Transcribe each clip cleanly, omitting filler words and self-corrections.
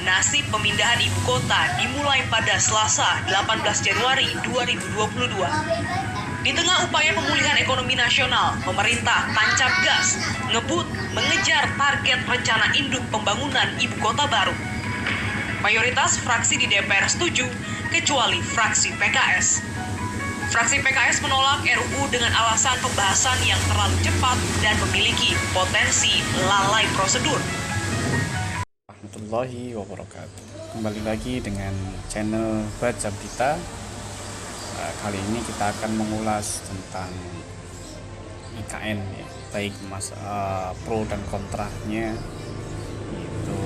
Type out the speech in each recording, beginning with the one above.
nasib pemindahan ibu kota dimulai pada Selasa 18 Januari 2022. Di tengah upaya pemulihan ekonomi nasional, pemerintah tancap gas, ngebut mengejar target rencana induk pembangunan ibu kota baru. Mayoritas fraksi di DPR setuju, kecuali fraksi PKS. Fraksi PKS menolak RUU dengan alasan pembahasan yang terlalu cepat dan memiliki potensi lalai prosedur. Warahmatullahi wabarakatuh. Kembali lagi dengan channel Baca Berita. Kali ini kita akan mengulas tentang IKN ya, baik pro dan kontranya, yaitu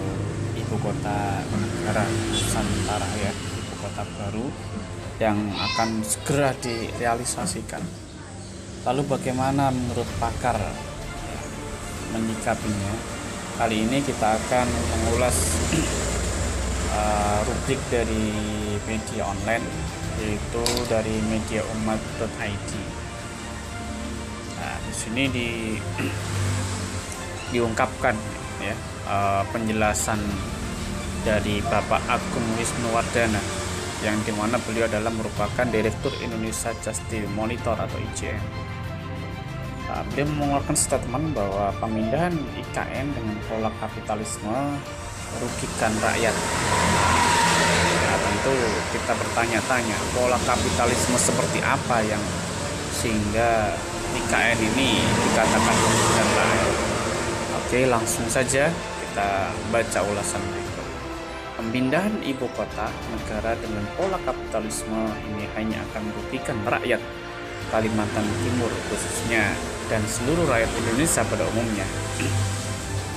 ibu kota negara Nusantara ya, ibu kota baru yang akan segera direalisasikan. Lalu bagaimana menurut pakar menyikapinya? Kali ini kita akan mengulas rubrik dari media online, yaitu dari mediaumat.id. Nah, di sini diungkapkan ya penjelasan dari Bapak Agung Wisnuwardana, yang dimana beliau adalah merupakan Direktur Indonesia Justice Monitor atau IJM. Beliau mengeluarkan statement bahwa pemindahan IKN dengan pola kapitalisme merugikan rakyat. Nah, tentu kita bertanya-tanya, pola kapitalisme seperti apa yang sehingga IKN ini dikatakan merugikan rakyat? Oke, langsung saja kita baca ulasan berikut. Pemindahan ibu kota negara dengan pola kapitalisme ini hanya akan merugikan rakyat Kalimantan Timur khususnya dan seluruh rakyat Indonesia pada umumnya.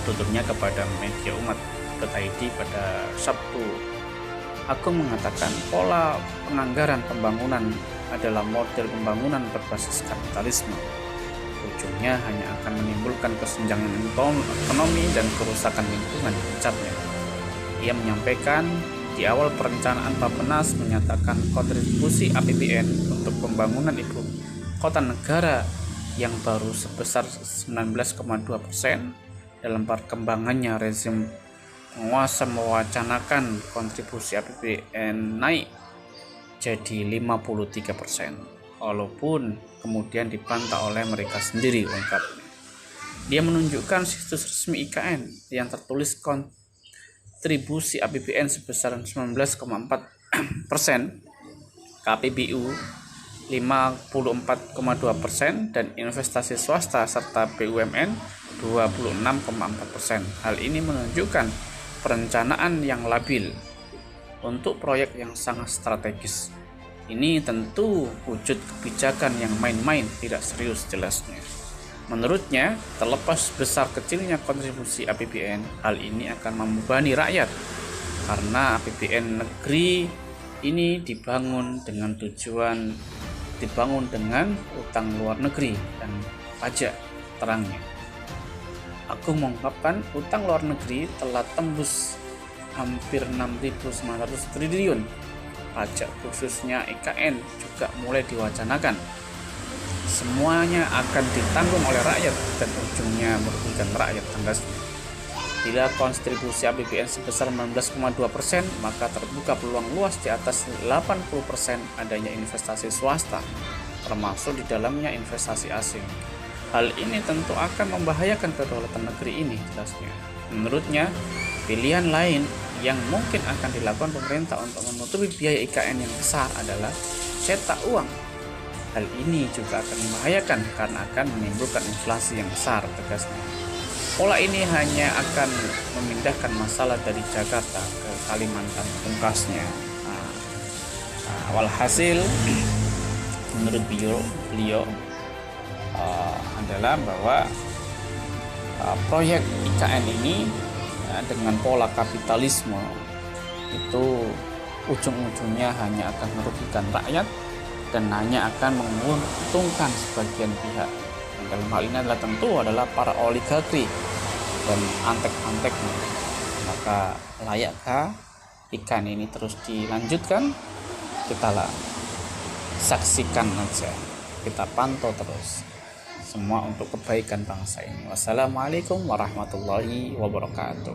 Tuturnya kepada mediaumat.id pada Sabtu. Agung mengatakan pola penganggaran pembangunan adalah model pembangunan berbasis kapitalisme. Ujungnya hanya akan menimbulkan kesenjangan ekonomi dan kerusakan lingkungan di puncaknya. Ia menyampaikan di awal perencanaan Bappenas menyatakan kontribusi APBN untuk pembangunan ibu kota negara yang baru sebesar 19,2%. Dalam perkembangannya rezim penguasa mewacanakan kontribusi APBN naik jadi 53%, walaupun kemudian dibantah oleh mereka sendiri, ungkapnya. Dia menunjukkan situs resmi IKN yang tertulis kontribusi APBN sebesar 19,4%, KPBU 54,2%, dan investasi swasta serta BUMN 26,4%. Hal ini menunjukkan perencanaan yang labil untuk proyek yang sangat strategis. Ini tentu wujud kebijakan yang main-main, tidak serius, jelasnya. Menurutnya, terlepas besar kecilnya kontribusi APBN, hal ini akan membebani rakyat karena APBN negeri ini dibangun dengan utang luar negeri dan pajak, terangnya. Agung mengungkapkan utang luar negeri telah tembus hampir 6.900 triliun. Pajak khususnya IKN juga mulai diwacanakan. Semuanya akan ditanggung oleh rakyat dan ujungnya merugikan rakyat, tegasnya. Bila kontribusi APBN sebesar 19,2%, maka terbuka peluang luas di atas 80% adanya investasi swasta, termasuk di dalamnya investasi asing. Hal ini tentu akan membahayakan kedaulatan negeri ini, jelasnya. Menurutnya, pilihan lain yang mungkin akan dilakukan pemerintah untuk menutupi biaya IKN yang besar adalah cetak uang. Hal ini juga akan membahayakan karena akan menimbulkan inflasi yang besar, tegasnya. Pola ini hanya akan memindahkan masalah dari Jakarta ke Kalimantan, pungkasnya. Walhasil, menurut beliau adalah bahwa proyek IKN ini dengan pola kapitalisme itu ujung-ujungnya hanya akan merugikan rakyat dan hanya akan menguntungkan sebagian pihak. Dan dalam hal ini adalah para oligarki dan antek-anteknya. Maka layakkah IKN ini terus dilanjutkan? Kita saksikan aja, kita pantau terus. Semua untuk kebaikan bangsa ini. Wassalamualaikum warahmatullahi wabarakatuh.